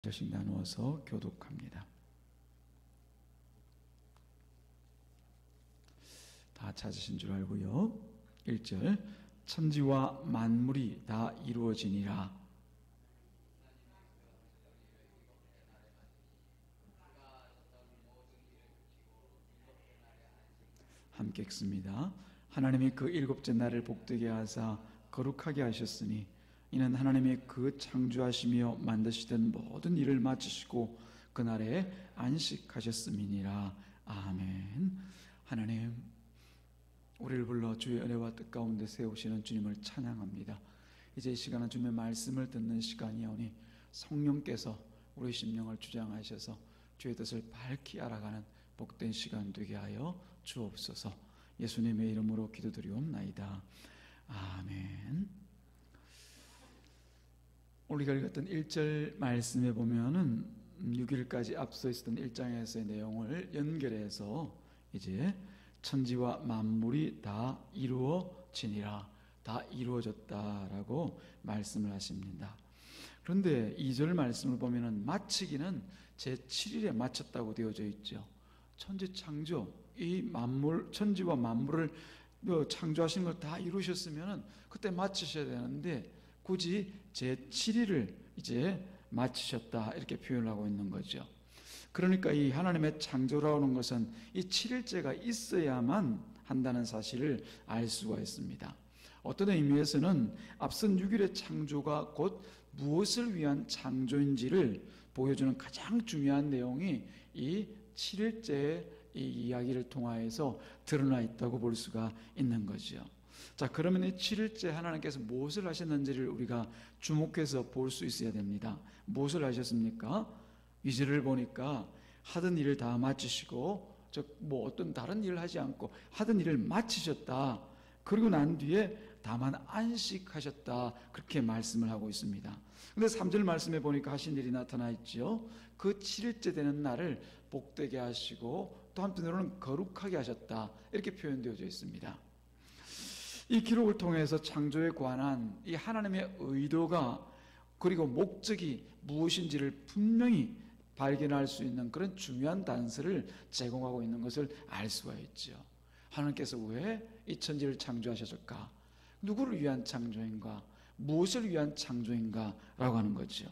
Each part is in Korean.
절씩 나누어서 교독합니다. 다 찾으신 줄 알고요. 1절 천지와 만물이 다 이루어지니라. 함께 읽습니다. 하나님이 그 일곱째 날을 복되게 하사 거룩하게 하셨으니 이는 하나님이 그 창조하시며 만드시던 모든 일을 마치시고 그날에 안식하셨음이니라. 아멘. 하나님, 우리를 불러 주의 은혜와 뜻 가운데 세우시는 주님을 찬양합니다. 이제 이 시간은 주님의 말씀을 듣는 시간이오니 성령께서 우리 심령을 주장하셔서 주의 뜻을 밝히 알아가는 복된 시간 되게 하여 주옵소서. 예수님의 이름으로 기도드리옵나이다. 아멘. 우리가 읽었던 1절 말씀에 보면은 6일까지 앞서 있었던 1장에서의 내용을 연결해서 이제 천지와 만물이 다 이루어지니라, 다 이루어졌다라고 말씀을 하십니다. 그런데 2절 말씀을 보면은 마치기는 제7일에 마쳤다고 되어져 있죠. 천지 창조, 이 만물, 천지와 만물을 창조하신 걸 다 이루셨으면은 그때 마치셔야 되는데 굳이 제7일을 이제 마치셨다 이렇게 표현을 하고 있는 거죠. 그러니까 이 하나님의 창조라는 것은 이 7일째가 있어야만 한다는 사실을 알 수가 있습니다. 어떤 의미에서는 앞선 6일의 창조가 곧 무엇을 위한 창조인지를 보여주는 가장 중요한 내용이 이 7일째의 이 이야기를 통하여서 드러나 있다고 볼 수가 있는 거죠. 자, 그러면 이 7일째 하나님께서 무엇을 하셨는지를 우리가 주목해서 볼 수 있어야 됩니다. 무엇을 하셨습니까? 2절을 보니까 하던 일을 다 마치시고 어떤 다른 일을 하지 않고 하던 일을 마치셨다. 그리고 난 뒤에 다만 안식하셨다. 그렇게 말씀을 하고 있습니다. 그런데 3절 말씀에 보니까 하신 일이 나타나 있죠. 그 7일째 되는 날을 복되게 하시고 또 한편으로는 거룩하게 하셨다. 이렇게 표현되어져 있습니다. 이 기록을 통해서 창조에 관한 이 하나님의 의도가 그리고 목적이 무엇인지를 분명히 발견할 수 있는 그런 중요한 단서를 제공하고 있는 것을 알 수가 있죠. 하나님께서 왜 이 천지를 창조하셨을까? 누구를 위한 창조인가? 무엇을 위한 창조인가? 라고 하는 거죠.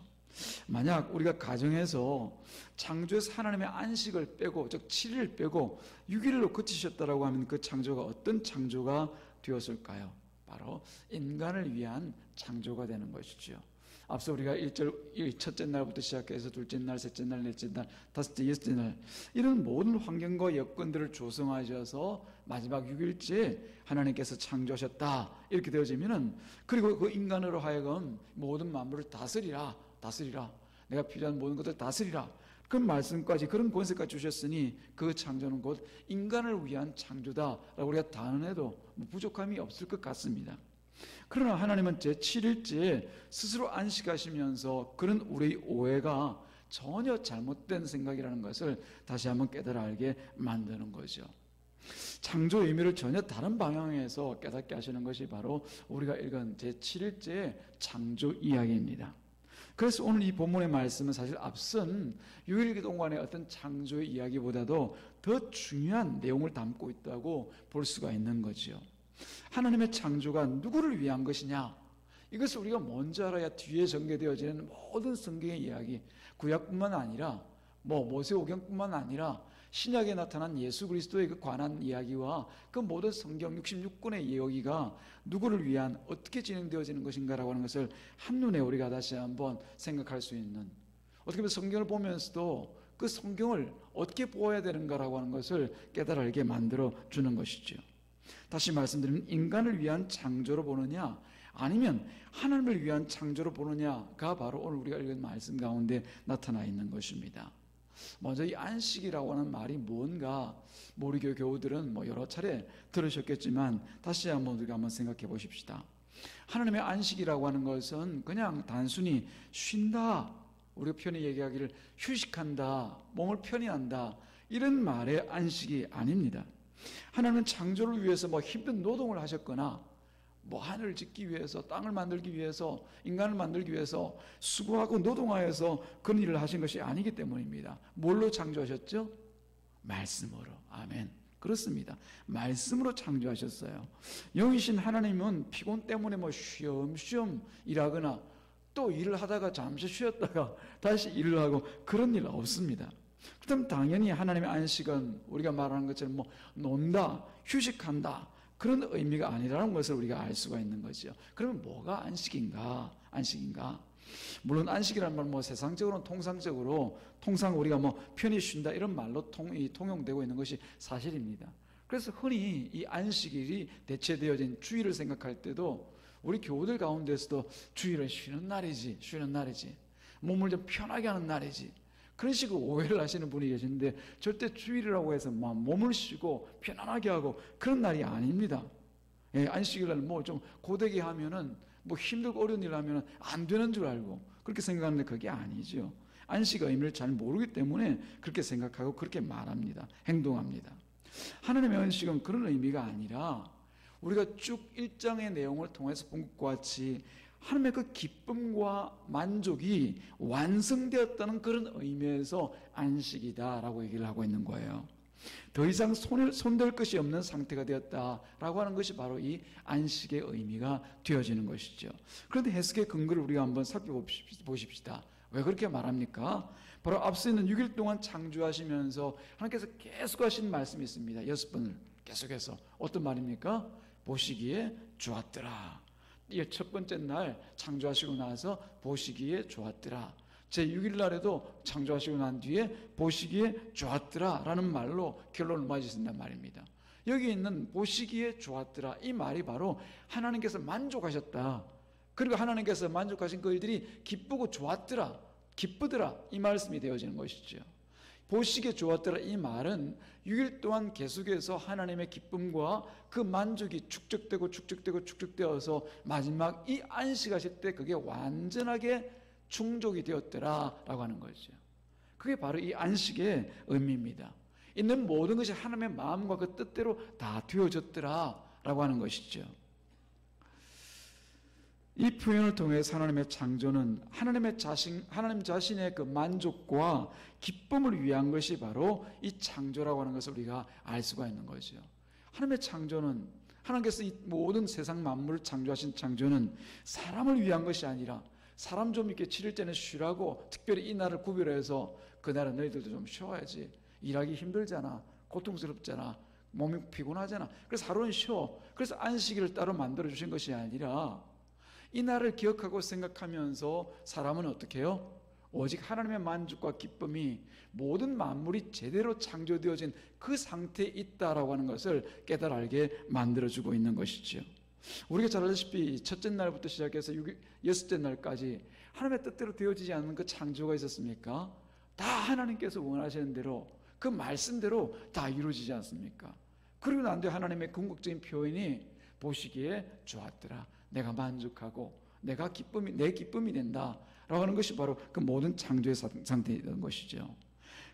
만약 우리가 가정에서 창조에서 하나님의 안식을 빼고 즉 7일을 빼고 6일로 그치셨다라고 하면 그 창조가 어떤 창조가 되었을까요? 바로 인간을 위한 창조가 되는 것이죠. 앞서 우리가 1절 첫째 날부터 시작해서 둘째 날, 셋째 날, 넷째 날, 다섯째, 여섯째 날 이런 모든 환경과 여건들을 조성하셔서 마지막 6일째 하나님께서 창조하셨다 이렇게 되어지면은 그리고 그 인간으로 하여금 모든 만물을 다스리라 내가 필요한 모든 것을 다스리라 그런 말씀까지 그런 권세까지 주셨으니 그 창조는 곧 인간을 위한 창조다라고 우리가 단언해도 부족함이 없을 것 같습니다. 그러나 하나님은 제7일째에 스스로 안식하시면서 그런 우리의 오해가 전혀 잘못된 생각이라는 것을 다시 한번 깨달아 알게 만드는 거죠. 창조 의미를 전혀 다른 방향에서 깨닫게 하시는 것이 바로 우리가 읽은 제7일째의 창조 이야기입니다. 그래서 오늘 이 본문의 말씀은 사실 앞선 6일 동안의 어떤 창조의 이야기보다도 더 중요한 내용을 담고 있다고 볼 수가 있는 거죠. 하나님의 창조가 누구를 위한 것이냐? 이것을 우리가 먼저 알아야 뒤에 전개되어지는 모든 성경의 이야기, 구약뿐만 아니라 모세오경뿐만 아니라 신약에 나타난 예수 그리스도에 관한 이야기와 그 모든 성경 66권의 이야기가 누구를 위한 어떻게 진행되어지는 것인가라고 하는 것을 한눈에 우리가 다시 한번 생각할 수 있는, 어떻게 보면 성경을 보면서도 그 성경을 어떻게 보아야 되는가라고 하는 것을 깨달아 알게 만들어 주는 것이죠. 다시 말씀드리면 인간을 위한 창조로 보느냐 아니면 하나님을 위한 창조로 보느냐가 바로 오늘 우리가 읽은 말씀 가운데 나타나 있는 것입니다. 먼저 이 안식이라고 하는 말이 뭔가 우리 교회 교우들은 여러 차례 들으셨겠지만 다시 한번 우리가 한번 생각해 보십시다. 하나님의 안식이라고 하는 것은 그냥 단순히 쉰다, 우리가 편히 얘기하기를 휴식한다, 몸을 편히 한다 이런 말의 안식이 아닙니다. 하나님은 창조를 위해서 힘든 노동을 하셨거나 뭐 하늘을 짓기 위해서, 땅을 만들기 위해서, 인간을 만들기 위해서 수고하고 노동하여서 그런 일을 하신 것이 아니기 때문입니다. 뭘로 창조하셨죠? 말씀으로. 아멘. 그렇습니다. 말씀으로 창조하셨어요. 영이신 하나님은 피곤 때문에 뭐 쉬엄쉬엄 일하거나 또 일을 하다가 잠시 쉬었다가 다시 일을 하고 그런 일 없습니다. 그럼 당연히 하나님의 안식은 우리가 말하는 것처럼 뭐 논다, 휴식한다 그런 의미가 아니라는 것을 우리가 알 수가 있는 거죠. 그러면 뭐가 안식인가? 물론 안식이라는 말은 뭐 세상적으로는 통상 우리가 뭐 편히 쉰다 이런 말로 통용되고 있는 것이 사실입니다. 그래서 흔히 이 안식일이 대체되어진 주일을 생각할 때도 우리 교우들 가운데서도 주일은 쉬는 날이지 몸을 좀 편하게 하는 날이지 그런 식으로 오해를 하시는 분이 계시는데 절대 주일이라고 해서 몸을 쉬고 편안하게 하고 그런 날이 아닙니다. 예, 안식일날 뭐 좀 고되게 하면은 뭐 힘들고 어려운 일 하면은 안 되는 줄 알고 그렇게 생각하는데 그게 아니죠. 안식의 의미를 잘 모르기 때문에 그렇게 생각하고 그렇게 말합니다. 행동합니다. 하나님의 안식은 그런 의미가 아니라 우리가 쭉 1장의 내용을 통해서 본 것과 같이 하나님의 그 기쁨과 만족이 완성되었다는 그런 의미에서 안식이다라고 얘기를 하고 있는 거예요. 더 이상 손댈 것이 없는 상태가 되었다라고 하는 것이 바로 이 안식의 의미가 되어지는 것이죠. 그런데 해석의 근거를 우리가 한번 살펴보십시다. 왜 그렇게 말합니까? 바로 앞서 있는 6일 동안 창조하시면서 하나님께서 계속 하신 말씀이 있습니다. 6번을 계속해서 어떤 말입니까? 보시기에 좋았더라. 첫 번째 날 창조하시고 나서 보시기에 좋았더라. 제6일 날에도 창조하시고 난 뒤에 보시기에 좋았더라 라는 말로 결론을 맞으신단 말입니다. 여기 있는 보시기에 좋았더라 이 말이 바로 하나님께서 만족하셨다. 그리고 하나님께서 만족하신 그 일들이 기쁘고 좋았더라, 기쁘더라 이 말씀이 되어지는 것이죠. 보시기에 좋았더라 이 말은 6일 동안 계속해서 하나님의 기쁨과 그 만족이 축적되어서 마지막 이 안식하실 때 그게 완전하게 충족이 되었더라라고 하는 거죠. 그게 바로 이 안식의 의미입니다. 있는 모든 것이 하나님의 마음과 그 뜻대로 다 되어졌더라라고 하는 것이죠. 이 표현을 통해서 하나님의 창조는 하나님 자신의 그 만족과 기쁨을 위한 것이 바로 이 창조라고 하는 것을 우리가 알 수가 있는 거죠. 하나님의 창조는 하나님께서 이 모든 세상 만물을 창조하신 창조는 사람을 위한 것이 아니라 사람 좀 이렇게 7일째는 쉬라고 특별히 이 날을 구별해서 그날은 너희들도 좀 쉬어야지 일하기 힘들잖아 고통스럽잖아 몸이 피곤하잖아 그래서 하루는 쉬어 그래서 안식일을 따로 만들어 주신 것이 아니라 이 날을 기억하고 생각하면서 사람은 어떻게 해요? 오직 하나님의 만족과 기쁨이 모든 만물이 제대로 창조되어진 그 상태에 있다라고 하는 것을 깨달아 알게 만들어주고 있는 것이죠. 우리가 잘 알다시피 첫째 날부터 시작해서 여섯째 날까지 하나님의 뜻대로 되어지지 않는 그 창조가 있었습니까? 다 하나님께서 원하시는 대로 그 말씀대로 다 이루어지지 않습니까? 그리고 난 뒤에 하나님의 궁극적인 표현이 보시기에 좋았더라. 내가 만족하고 내 기쁨이 된다 라고 하는 것이 바로 그 모든 창조의 상태였던 것이죠.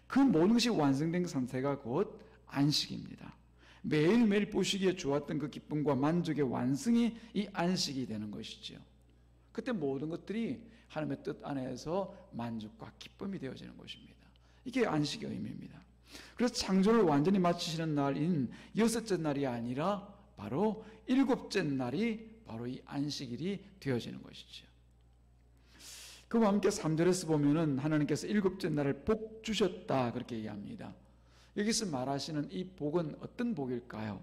그 모든 것이 완성된 상태가 곧 안식입니다. 매일매일 보시기에 좋았던 그 기쁨과 만족의 완성이 이 안식이 되는 것이죠. 그때 모든 것들이 하나님의 뜻 안에서 만족과 기쁨이 되어지는 것입니다. 이게 안식의 의미입니다. 그래서 창조를 완전히 마치시는 날인 여섯째 날이 아니라 바로 일곱째 날이 바로 이 안식일이 되어지는 것이죠. 그와 함께 3절에서 보면은 하나님께서 일곱째 날을 복 주셨다 그렇게 얘기합니다. 여기서 말하시는 이 복은 어떤 복일까요?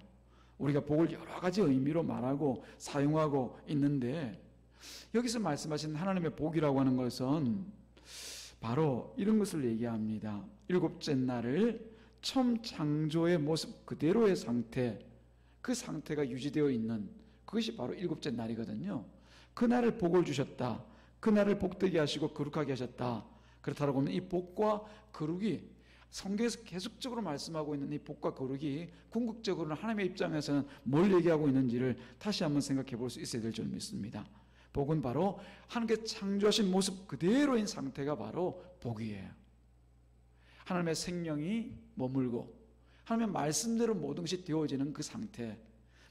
우리가 복을 여러 가지 의미로 말하고 사용하고 있는데 여기서 말씀하신 하나님의 복이라고 하는 것은 바로 이런 것을 얘기합니다. 일곱째 날을 처음 창조의 모습 그대로의 상태, 그 상태가 유지되어 있는 그것이 바로 일곱째 날이거든요. 그 날을 복을 주셨다. 그 날을 복되게 하시고 거룩하게 하셨다. 그렇다고 하면 이 복과 거룩이 성경에서 계속적으로 말씀하고 있는 이 복과 거룩이 궁극적으로는 하나님의 입장에서는 뭘 얘기하고 있는지를 다시 한번 생각해 볼 수 있어야 될 줄 믿습니다. 복은 바로 하나님께 창조하신 모습 그대로인 상태가 바로 복이에요. 하나님의 생명이 머물고 하나님의 말씀대로 모든 것이 되어지는 그 상태,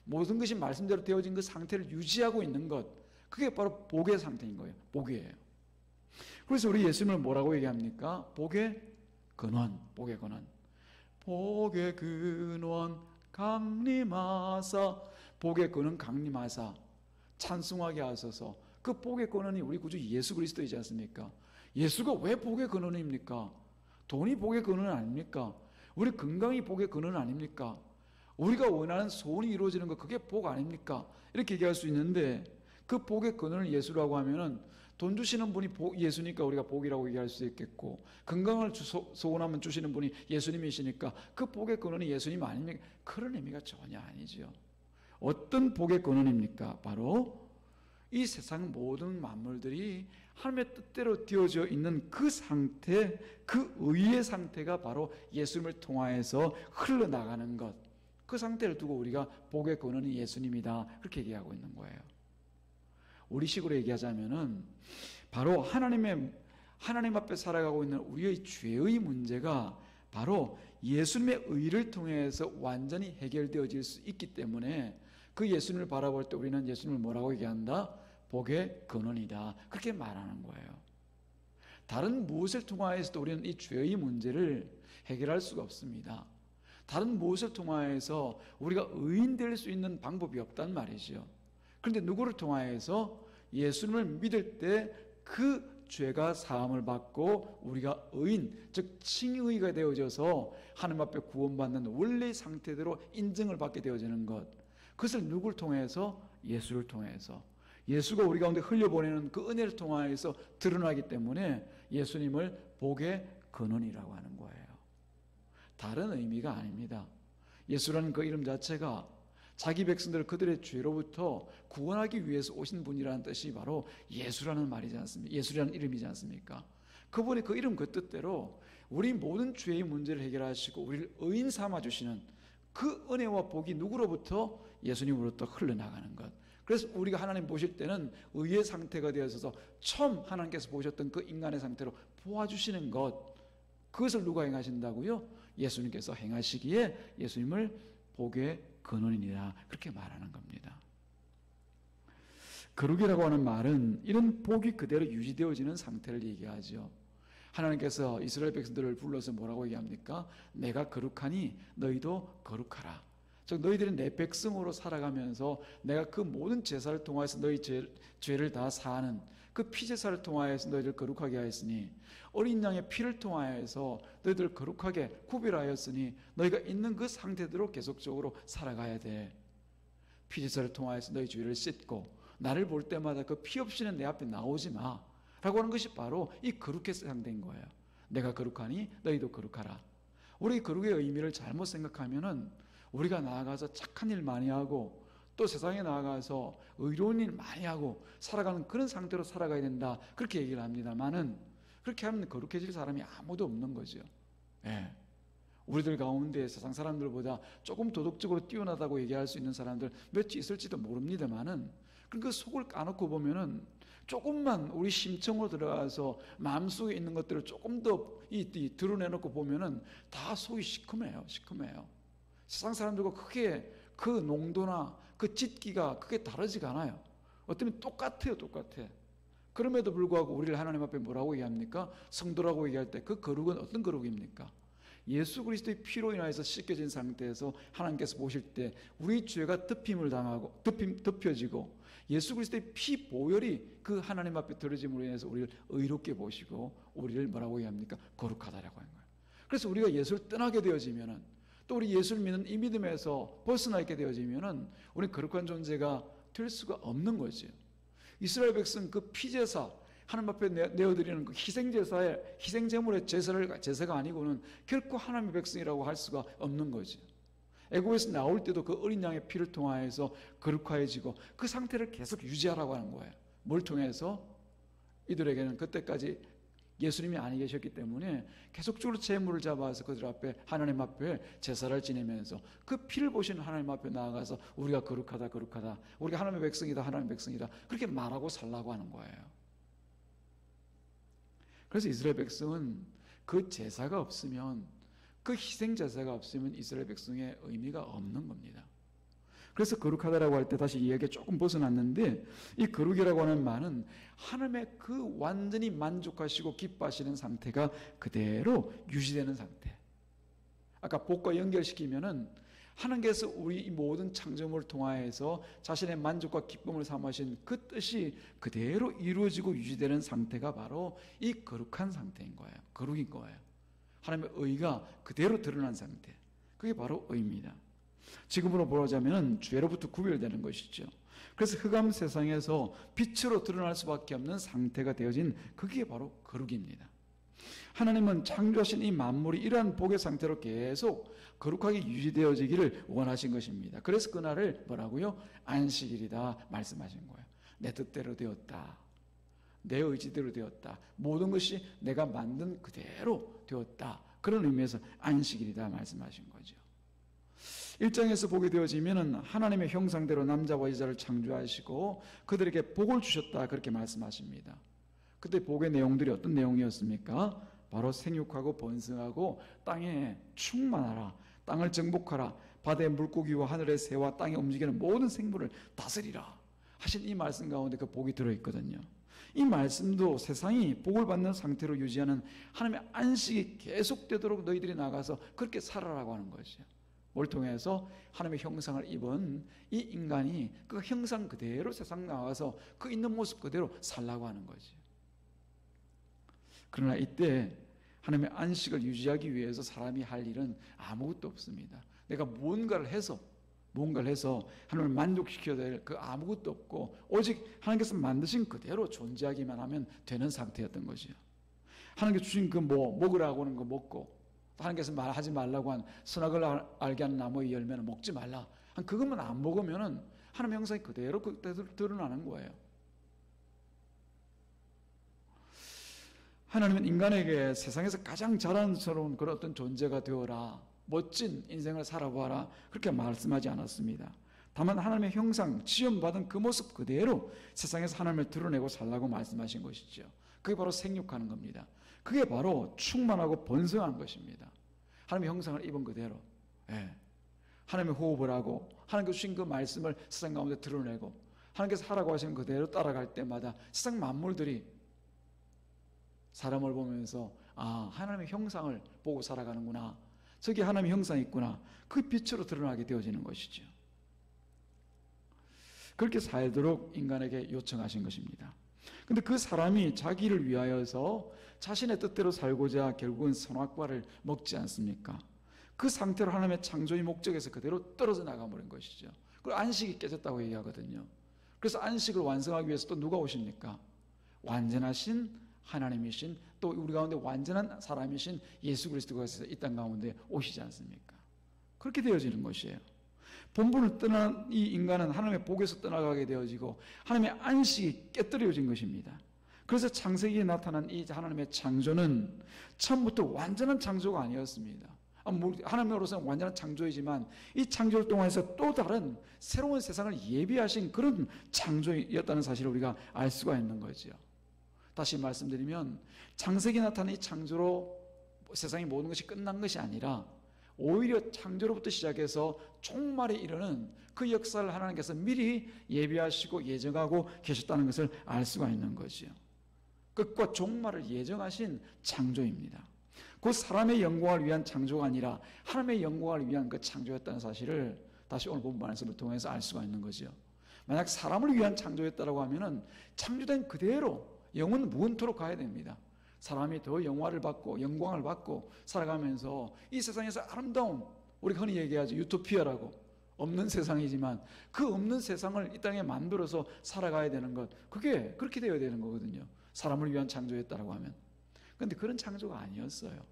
모든 것이 말씀대로 되어진 그 상태를 유지하고 있는 것, 그게 바로 복의 상태인 거예요. 복이에요. 그래서 우리 예수님을 뭐라고 얘기합니까? 복의 근원, 복의 근원. 복의 근원 강림하사, 복의 근원 강림하사, 찬송하게 하소서. 그 복의 근원이 우리 구주 예수 그리스도이지 않습니까? 예수가 왜 복의 근원입니까? 돈이 복의 근원은 아닙니까? 우리 건강이 복의 근원은 아닙니까? 우리가 원하는 소원이 이루어지는 것, 그게 복 아닙니까? 이렇게 얘기할 수 있는데, 그 복의 근원을 예수라고 하면은 돈 주시는 분이 예수니까 우리가 복이라고 얘기할 수 있겠고, 건강을 소원하면 주시는 분이 예수님이시니까 그 복의 근원이 예수님 아닙니까? 그런 의미가 전혀 아니죠. 어떤 복의 근원입니까? 바로 이 세상 모든 만물들이 하나님의 뜻대로 되어져 있는 그 상태, 그 의의 상태가 바로 예수님을 통하여서 흘러나가는 것, 그 상태를 두고 우리가 복의 근원이 예수님이다, 그렇게 얘기하고 있는 거예요. 우리식으로 얘기하자면은 바로 하나님 앞에 살아가고 있는 우리의 죄의 문제가 바로 예수님의 의를 통해서 완전히 해결되어질 수 있기 때문에 그 예수님을 바라볼 때 우리는 예수님을 뭐라고 얘기한다? 복의 근원이다, 그렇게 말하는 거예요. 다른 무엇을 통하여서도 우리는 이 죄의 문제를 해결할 수가 없습니다. 다른 무엇을 통하여서 우리가 의인 될 수 있는 방법이 없단 말이죠. 그런데 누구를 통하여서? 예수님을 믿을 때 그 죄가 사함을 받고 우리가 의인, 즉 칭의가 되어져서 하나님 앞에 구원받는 원래의 상태대로 인정을 받게 되어지는 것, 그것을 누구를 통해서? 예수를 통해서. 예수가 우리 가운데 흘려보내는 그 은혜를 통하여서 드러나기 때문에 예수님을 복의 근원이라고 하는 거예요. 다른 의미가 아닙니다. 예수라는 그 이름 자체가 자기 백성들을 그들의 죄로부터 구원하기 위해서 오신 분이라는 뜻이 바로 예수라는 말이지 않습니까? 예수라는 이름이지 않습니까? 그분이 그 이름 그 뜻대로 우리 모든 죄의 문제를 해결하시고 우리를 의인 삼아주시는 그 은혜와 복이 누구로부터? 예수님으로부터 흘러나가는 것. 그래서 우리가 하나님 보실 때는 의의 상태가 되어서 처음 하나님께서 보셨던 그 인간의 상태로 보아주시는 것, 그것을 누가 행하신다고요? 예수님께서 행하시기에 예수님을 복의 근원이니라, 그렇게 말하는 겁니다. 거룩이라고 하는 말은 이런 복이 그대로 유지되어지는 상태를 얘기하죠. 하나님께서 이스라엘 백성들을 불러서 뭐라고 얘기합니까? 내가 거룩하니 너희도 거룩하라. 즉 너희들은 내 백성으로 살아가면서 내가 그 모든 제사를 통하여서 너희 죄를 다 사하는 그 피제사를 통하여서 너희를 거룩하게 하였으니, 어린 양의 피를 통하여서 너희들 거룩하게 구별하였으니 너희가 있는 그 상태대로 계속적으로 살아가야 돼. 피제사를 통하여서 너희 죄를 씻고 나를 볼 때마다 그 피 없이는 내 앞에 나오지 마 라고 하는 것이 바로 이 거룩의 상태인 거예요. 내가 거룩하니 너희도 거룩하라. 우리 거룩의 의미를 잘못 생각하면은 우리가 나아가서 착한 일 많이 하고 또 세상에 나아가서 의로운 일 많이 하고 살아가는 그런 상태로 살아가야 된다, 그렇게 얘기를 합니다만은 그렇게 하면 거룩해질 사람이 아무도 없는 거죠. 예. 우리들 가운데 세상 사람들보다 조금 도덕적으로 뛰어나다고 얘기할 수 있는 사람들 몇 있을지도 모릅니다만은 그 속을 까놓고 보면은 조금만 우리 심청으로 들어가서 마음속에 있는 것들을 조금 더 드러내놓고 보면은 다 속이 시커매요. 세상 사람들과 크게 그 농도나 그 짙기가 크게 다르지가 않아요. 어쩌면 똑같아요. 그럼에도 불구하고 우리를 하나님 앞에 뭐라고 얘기합니까? 성도라고 얘기할 때 그 거룩은 어떤 거룩입니까? 예수 그리스도의 피로 인하여서 씻겨진 상태에서 하나님께서 보실 때 우리 죄가 덮여지고 예수 그리스도의 피 보혈이 그 하나님 앞에 들어짐으로 인해서 우리를 의롭게 보시고 우리를 뭐라고 얘기합니까? 거룩하다라고 하는 거예요. 그래서 우리가 예수를 떠나게 되어지면은, 또 우리 예수를 믿는 이 믿음에서 벗어나 있게 되어지면은 우리는 거룩한 존재가 될 수가 없는 거죠. 이스라엘 백성 그 피제사, 하나님 앞에 내어드리는 그 희생제물의 제사가 아니고는 결코 하나님의 백성이라고 할 수가 없는 거죠. 애굽에서 나올 때도 그 어린 양의 피를 통하여서 거룩해지고 그 상태를 계속 유지하라고 하는 거예요. 뭘 통해서? 이들에게는 그때까지 예수님이 아니 계셨기 때문에 계속적으로 제물을 잡아서 그들 앞에, 하나님 앞에 제사를 지내면서 그 피를 보시는 하나님 앞에 나아가서 우리가 거룩하다, 우리가 하나님의 백성이다, 그렇게 말하고 살라고 하는 거예요. 그래서 이스라엘 백성은 그 제사가 없으면, 그 희생 제사가 없으면 이스라엘 백성의 의미가 없는 겁니다. 그래서 거룩하다라고 할 때 다시 이야기가 조금 벗어났는데, 이 거룩이라고 하는 말은 하나님의 그 완전히 만족하시고 기뻐하시는 상태가 그대로 유지되는 상태. 아까 복과 연결시키면은 하나님께서 우리 모든 창조물을 통하여서 자신의 만족과 기쁨을 삼으신 그 뜻이 그대로 이루어지고 유지되는 상태가 바로 이 거룩한 상태인 거예요. 거룩인 거예요. 하나님의 의가 그대로 드러난 상태. 그게 바로 의입니다. 지금으로 보자면 죄로부터 구별되는 것이죠. 그래서 흑암 세상에서 빛으로 드러날 수밖에 없는 상태가 되어진 그게 바로 거룩입니다. 하나님은 창조하신 이 만물이 이러한 복의 상태로 계속 거룩하게 유지되어지기를 원하신 것입니다. 그래서 그날을 뭐라고요? 안식일이다 말씀하신 거예요. 내 뜻대로 되었다. 내 의지대로 되었다. 모든 것이 내가 만든 그대로 되었다. 그런 의미에서 안식일이다 말씀하신 거죠. 1장에서 보게 되어지면 하나님의 형상대로 남자와 여자를 창조하시고 그들에게 복을 주셨다 그렇게 말씀하십니다. 그때 복의 내용들이 어떤 내용이었습니까? 바로 생육하고 번성하고 땅에 충만하라, 땅을 정복하라, 바다의 물고기와 하늘의 새와 땅에 움직이는 모든 생물을 다스리라 하신 이 말씀 가운데 그 복이 들어있거든요. 이 말씀도 세상이 복을 받는 상태로 유지하는 하나님의 안식이 계속되도록 너희들이 나가서 그렇게 살아라고 하는 거죠. 뭘 통해서 하나님의 형상을 입은 이 인간이 그 형상 그대로 세상 나와서 그 있는 모습 그대로 살라고 하는 거죠. 그러나 이때 하나님의 안식을 유지하기 위해서 사람이 할 일은 아무것도 없습니다. 내가 뭔가를 해서 하나님을 만족시켜야 될 그 아무것도 없고 오직 하나님께서 만드신 그대로 존재하기만 하면 되는 상태였던 것이요. 하나님께서 주신 그 먹으라고 하는 거 먹고 하나님께서 말하지 말라고 한 선악을 알게 하는 나무의 열매는 먹지 말라. 그것만 안 먹으면은 하나님의 형상이 그대로 그대로 드러나는 거예요. 하나님은 인간에게 세상에서 가장 자랑스러운 그런 어떤 존재가 되어라, 멋진 인생을 살아보아라 그렇게 말씀하지 않았습니다. 다만 하나님의 형상, 지음받은 그 모습 그대로 세상에서 하나님을 드러내고 살라고 말씀하신 것이죠. 그게 바로 생육하는 겁니다. 그게 바로 충만하고 번성한 것입니다. 하나님의 형상을 입은 그대로 하나님의 호흡을 하고 하나님께서 주신 그 말씀을 세상 가운데 드러내고 하나님께서 하라고 하시는 그대로 따라갈 때마다 세상 만물들이 사람을 보면서 하나님의 형상을 보고 살아가는구나, 저기 하나님의 형상이 있구나, 그 빛으로 드러나게 되어지는 것이죠. 그렇게 살도록 인간에게 요청하신 것입니다. 근데 그 사람이 자기를 위하여서 자신의 뜻대로 살고자 결국은 선악과를 먹지 않습니까? 그 상태로 하나님의 창조의 목적에서 그대로 떨어져 나가버린 것이죠. 그리고 안식이 깨졌다고 얘기하거든요. 그래서 안식을 완성하기 위해서 또 누가 오십니까? 완전하신 하나님이신, 또 우리 가운데 완전한 사람이신 예수 그리스도가 이 땅 가운데 오시지 않습니까? 그렇게 되어지는 것이에요. 본분을 떠난 이 인간은 하나님의 복에서 떠나가게 되어지고 하나님의 안식이 깨뜨려진 것입니다. 그래서 창세기에 나타난 이 하나님의 창조는 처음부터 완전한 창조가 아니었습니다. 하나님으로서는 완전한 창조이지만 이 창조를 통해서 또 다른 새로운 세상을 예비하신 그런 창조였다는 사실을 우리가 알 수가 있는 거죠. 다시 말씀드리면 창세기에 나타난 이 창조로 세상의 모든 것이 끝난 것이 아니라 오히려 창조로부터 시작해서 종말에 이르는 그 역사를 하나님께서 미리 예비하시고 예정하고 계셨다는 것을 알 수가 있는 거죠. 끝과 종말을 예정하신 창조입니다. 그 사람의 영광을 위한 창조가 아니라 하나님의 영광을 위한 그 창조였다는 사실을 다시 오늘 본 말씀을 통해서 알 수가 있는 거죠. 만약 사람을 위한 창조였다고 하면은 창조된 그대로 영은 무한토록 가야 됩니다. 사람이 더 영광을 받고 살아가면서 이 세상에서 아름다운, 우리가 흔히 얘기하죠, 유토피아라고, 없는 세상이지만 그 없는 세상을 이 땅에 만들어서 살아가야 되는 것, 그게 그렇게 되어야 되는 거거든요. 사람을 위한 창조였다고 하면. 그런데 그런 창조가 아니었어요.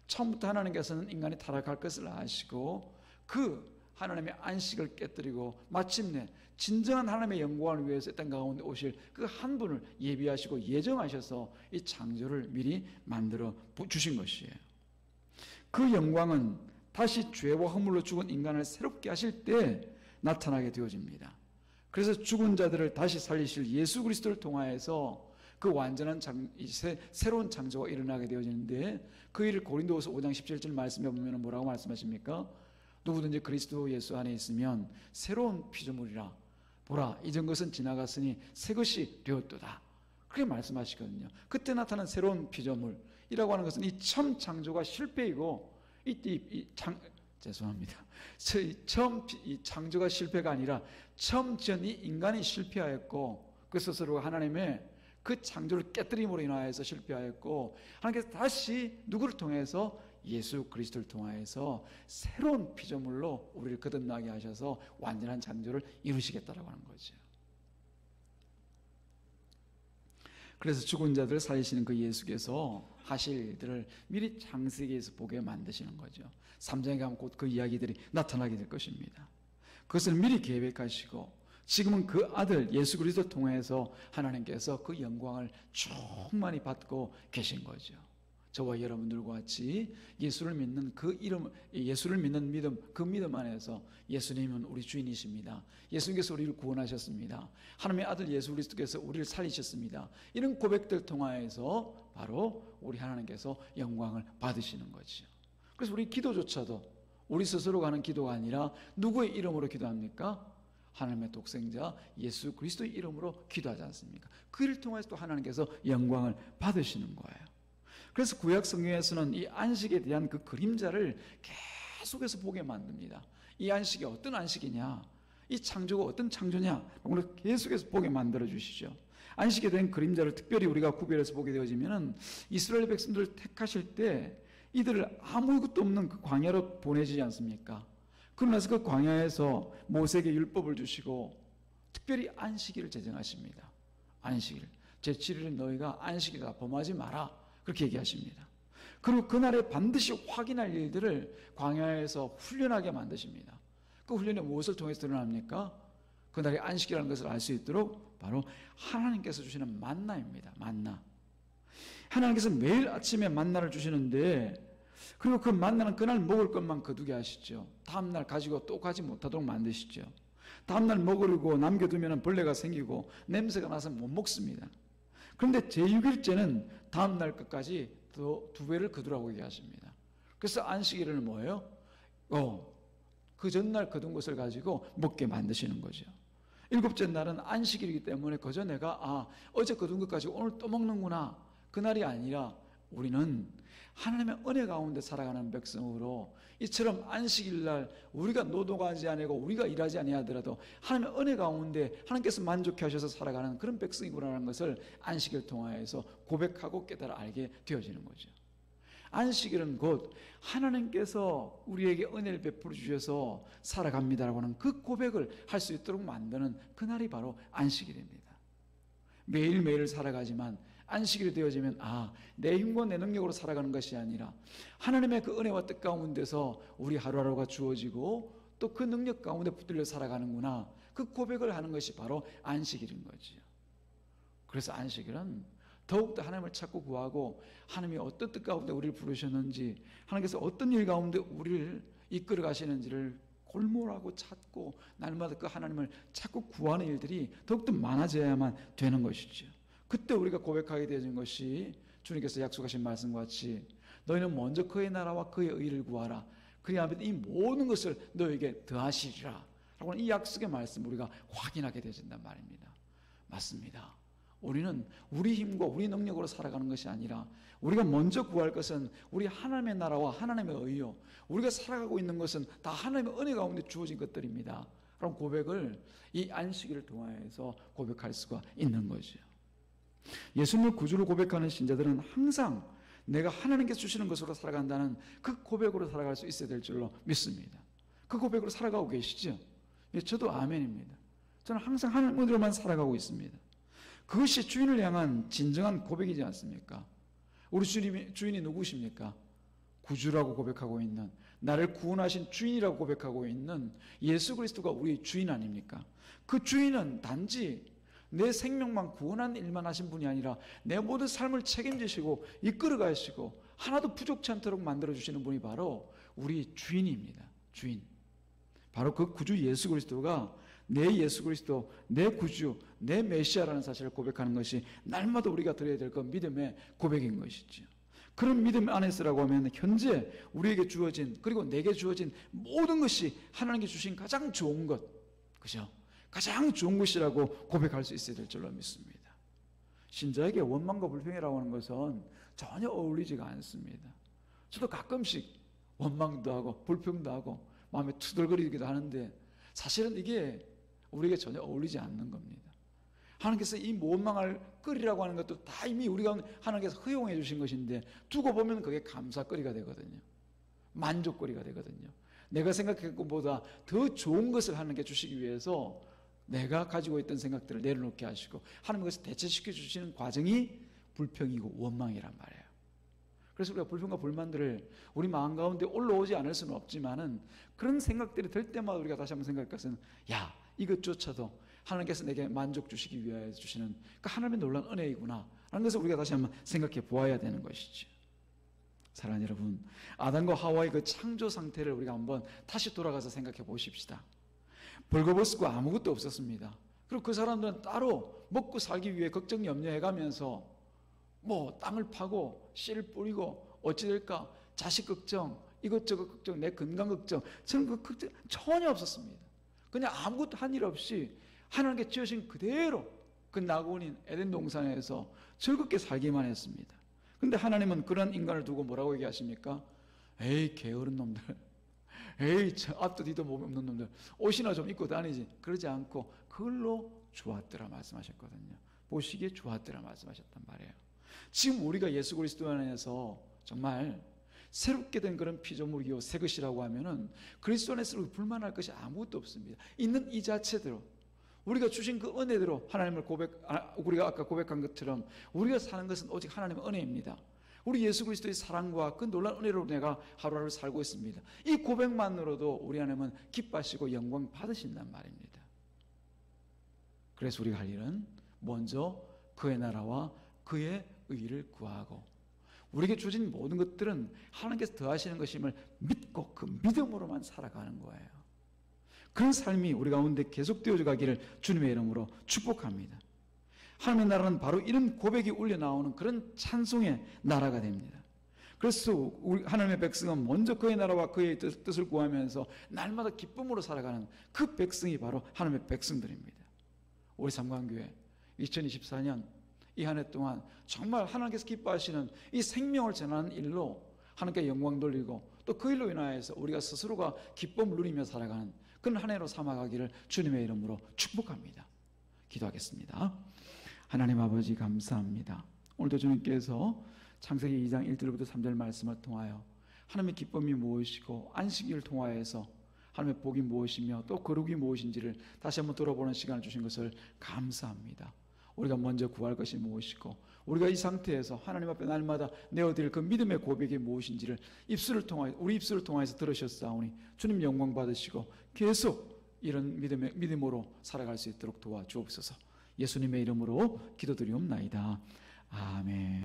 처음부터 하나님께서는 인간이 타락할 것을 아시고 그 하나님의 안식을 깨뜨리고 마침내 진정한 하나님의 영광을 위해서 땅 가운데 오실 그 한 분을 예비하시고 예정하셔서 이 창조를 미리 만들어 주신 것이에요. 그 영광은 다시 죄와 허물로 죽은 인간을 새롭게 하실 때 나타나게 되어집니다. 그래서 죽은 자들을 다시 살리실 예수 그리스도를 통하여서 그 완전한 새로운 창조가 일어나게 되어지는데, 그 일을 고린도후서 5장 17절 말씀해 보면 뭐라고 말씀하십니까? 누구든지 그리스도 예수 안에 있으면 새로운 피조물이라. 보라, 이전 것은 지나갔으니 새 것이 되었도다. 그렇게 말씀하시거든요. 그때 나타난 새로운 피조물이라고 하는 것은 이 처음 창조가 실패이고, 죄송합니다. 처음 이 창조가 실패가 아니라 처음 지은 이 인간이 실패하였고, 그 스스로 하나님의 그 창조를 깨뜨림으로 인하여서 실패하였고, 하나님께서 다시 누구를 통해서? 예수 그리스도를 통하여서 새로운 피조물로 우리를 거듭나게 하셔서 완전한 창조를 이루시겠다라고 하는 거죠. 그래서 죽은 자들을 살리시는 그 예수께서 하실 일들을 미리 창세기에서 보게 만드시는 거죠. 3장에 가면 곧 그 이야기들이 나타나게 될 것입니다. 그것을 미리 계획하시고 지금은 그 아들 예수 그리스도를 통해서 하나님께서 그 영광을 충만히 받고 계신 거죠. 저와 여러분들과 같이 예수를 믿는 그 이름, 예수를 믿는 믿음, 그 믿음 안에서 예수님은 우리 주인이십니다. 예수님께서 우리를 구원하셨습니다. 하나님의 아들 예수 그리스도께서 우리를 살리셨습니다. 이런 고백들 통하여서 바로 우리 하나님께서 영광을 받으시는 거죠. 그래서 우리 기도조차도 우리 스스로가 하는 기도가 아니라 누구의 이름으로 기도합니까? 하나님의 독생자 예수 그리스도의 이름으로 기도하지 않습니까? 그 일을 통해서 또 하나님께서 영광을 받으시는 거예요. 그래서 구약 성경에서는 이 안식에 대한 그 그림자를 계속해서 보게 만듭니다. 이 안식이 어떤 안식이냐, 이 창조가 어떤 창조냐, 오늘 계속해서 보게 만들어 주시죠. 안식에 대한 그림자를 특별히 우리가 구별해서 보게 되어지면은 이스라엘 백성들을 택하실 때 이들을 아무것도 없는 그 광야로 보내지 않습니까? 그러나서 그 광야에서 모세에게 율법을 주시고 특별히 안식일을 제정하십니다. 안식일, 제7일은 너희가 안식일이다, 범하지 마라, 그렇게 얘기하십니다. 그리고 그날에 반드시 확인할 일들을 광야에서 훈련하게 만드십니다. 그 훈련이 무엇을 통해서 드러납니까? 그날이 안식이라는 것을 알 수 있도록 바로 하나님께서 주시는 만나입니다. 만나. 하나님께서 매일 아침에 만나를 주시는데, 그리고 그 만나는 그날 먹을 것만 거두게 하시죠. 다음날 가지고 또 가지 못하도록 만드시죠. 다음날 먹으려고 남겨두면 벌레가 생기고 냄새가 나서 못 먹습니다. 그런데 제6일째는 다음날 끝까지 더 2배를 거두라고 얘기하십니다. 그래서 안식일은 뭐예요? 그 전날 거둔 것을 가지고 먹게 만드시는 거죠. 7째 날은 안식일이기 때문에 그저 내가 어제 거둔 것 가지고 오늘 또 먹는구나, 그날이 아니라 우리는 하나님의 은혜 가운데 살아가는 백성으로 이처럼 안식일날 우리가 노동하지 아니고 우리가 일하지 아니하더라도 하나님의 은혜 가운데 하나님께서 만족해 하셔서 살아가는 그런 백성이구나라는 것을 안식일을 통하여서 고백하고 깨달아 알게 되어지는 거죠. 안식일은 곧 하나님께서 우리에게 은혜를 베풀어 주셔서 살아갑니다라고 하는 그 고백을 할 수 있도록 만드는 그날이 바로 안식일입니다. 매일매일 살아가지만 안식일이 되어지면 내 힘과 내 능력으로 살아가는 것이 아니라 하나님의 그 은혜와 뜻 가운데서 우리 하루하루가 주어지고 또 그 능력 가운데 붙들려 살아가는구나, 그 고백을 하는 것이 바로 안식일인 거지요. 그래서 안식일은 더욱더 하나님을 찾고 구하고 하나님이 어떤 뜻 가운데 우리를 부르셨는지, 하나님께서 어떤 일 가운데 우리를 이끌어 가시는지를 골몰하고 찾고 날마다 그 하나님을 찾고 구하는 일들이 더욱더 많아져야만 되는 것이죠. 그때 우리가 고백하게 되어진 것이 주님께서 약속하신 말씀과 같이 너희는 먼저 그의 나라와 그의 의를 구하라, 그리하면 이 모든 것을 너에게 더하시리라 라고 하는 이 약속의 말씀을 우리가 확인하게 되어진단 말입니다. 맞습니다. 우리는 우리 힘과 우리 능력으로 살아가는 것이 아니라 우리가 먼저 구할 것은 우리 하나님의 나라와 하나님의 의요, 우리가 살아가고 있는 것은 다 하나님의 은혜 가운데 주어진 것들입니다. 그런 고백을 이 안식일을 통하여서 고백할 수가 있는 거죠. 예수님을 구주로 고백하는 신자들은 항상 내가 하나님께서 주시는 것으로 살아간다는 그 고백으로 살아갈 수 있어야 될 줄로 믿습니다. 그 고백으로 살아가고 계시죠? 저도 아멘입니다. 저는 항상 하나님으로만 살아가고 있습니다. 그것이 주인을 향한 진정한 고백이지 않습니까? 우리 주인이 누구십니까? 구주라고 고백하고 있는, 나를 구원하신 주인이라고 고백하고 있는 예수 그리스도가 우리 주인 아닙니까? 그 주인은 단지 내 생명만 구원한 일만 하신 분이 아니라 내 모든 삶을 책임지시고 이끌어 가시고 하나도 부족치 않도록 만들어주시는 분이 바로 우리 주인입니다. 주인. 바로 그 구주 예수 그리스도가 내 예수 그리스도, 내 구주, 내 메시아라는 사실을 고백하는 것이 날마다 우리가 드려야 될 그 믿음의 고백인 것이죠. 그런 믿음 안에서라고 하면 현재 우리에게 주어진, 그리고 내게 주어진 모든 것이 하나님께 주신 가장 좋은 것, 그죠? 가장 좋은 것이라고 고백할 수 있어야 될 줄로 믿습니다. 신자에게 원망과 불평이라고 하는 것은 전혀 어울리지가 않습니다. 저도 가끔씩 원망도 하고 불평도 하고 마음에 투덜거리기도 하는데 사실은 이게 우리에게 전혀 어울리지 않는 겁니다. 하나님께서 이 원망할 거리라고 하는 것도 다 이미 우리가 하나님께서 허용해 주신 것인데 두고 보면 그게 감사거리가 되거든요. 만족거리가 되거든요. 내가 생각했던 것보다 더 좋은 것을 하나님께 주시기 위해서 내가 가지고 있던 생각들을 내려놓게 하시고 하나님께서 대체시켜 주시는 과정이 불평이고 원망이란 말이에요. 그래서 우리가 불평과 불만들을 우리 마음 가운데 올라오지 않을 수는 없지만은 그런 생각들이 들 때마다 우리가 다시 한번 생각할 것은 야, 이것조차도 하나님께서 내게 만족 주시기 위하여 주시는 그러니까 하나님의 놀라운 은혜이구나 라는 것을 우리가 다시 한번 생각해 보아야 되는 것이죠. 사랑하는 여러분, 아담과 하와의 그 창조 상태를 우리가 한번 다시 돌아가서 생각해 보십시다. 벌거벗고 아무것도 없었습니다. 그리고 그 사람들은 따로 먹고 살기 위해 걱정 염려해가면서 뭐 땅을 파고 씨를 뿌리고 어찌 될까 자식 걱정, 이것저것 걱정, 내 건강 걱정, 저는 그 걱정 전혀 없었습니다. 그냥 아무것도 한 일 없이 하나님께 지으신 그대로 그 낙원인 에덴 동산에서 즐겁게 살기만 했습니다. 근데 하나님은 그런 인간을 두고 뭐라고 얘기하십니까? 에이 게으른 놈들, 에이 앞도 뒤도 몸 없는 놈들, 옷이나 좀 입고 다니지. 그러지 않고 그걸로 좋았더라 말씀하셨거든요. 보시기에 좋았더라 말씀하셨단 말이에요. 지금 우리가 예수 그리스도 안에서 정말 새롭게 된 그런 피조물이요 새 것이라고 하면은 그리스도 안에서 불만할 것이 아무것도 없습니다. 있는 이 자체대로 우리가 주신 그 은혜대로 하나님을 우리가 아까 고백한 것처럼 우리가 사는 것은 오직 하나님의 은혜입니다. 우리 예수 그리스도의 사랑과 그 놀라운 은혜로 내가 하루하루 살고 있습니다. 이 고백만으로도 우리 하나님은 기뻐하시고 영광 받으신단 말입니다. 그래서 우리가 할 일은 먼저 그의 나라와 그의 의를 구하고 우리에게 주신 모든 것들은 하나님께서 더하시는 것임을 믿고 그 믿음으로만 살아가는 거예요. 그런 삶이 우리 가운데 계속되어져 가기를 주님의 이름으로 축복합니다. 하나님의 나라는 바로 이런 고백이 울려 나오는 그런 찬송의 나라가 됩니다. 그래서 우리 하나님의 백성은 먼저 그의 나라와 그의 뜻을 구하면서 날마다 기쁨으로 살아가는 그 백성이 바로 하나님의 백성들입니다. 우리 삼관교회 2024년 이 한 해 동안 정말 하나님께서 기뻐하시는 이 생명을 전하는 일로 하나님께 영광 돌리고 또 그 일로 인하여서 우리가 스스로가 기쁨을 누리며 살아가는 그런 한 해로 삼아가기를 주님의 이름으로 축복합니다. 기도하겠습니다. 하나님 아버지 감사합니다. 오늘도 주님께서 창세기 2장 1절부터 3절 말씀을 통하여 하나님의 기쁨이 무엇이고 안식일을 통하여서 하나님의 복이 무엇이며 또 거룩이 무엇인지를 다시 한번 돌아보는 시간을 주신 것을 감사합니다. 우리가 먼저 구할 것이 무엇이고 우리가 이 상태에서 하나님 앞에 날마다 내어드릴 그 믿음의 고백이 무엇인지를 우리 입술을 통하여서 들으셨사오니 주님 영광 받으시고 계속 이런 믿음으로 살아갈 수 있도록 도와주옵소서. 예수님의 이름으로 기도드리옵나이다. 아멘.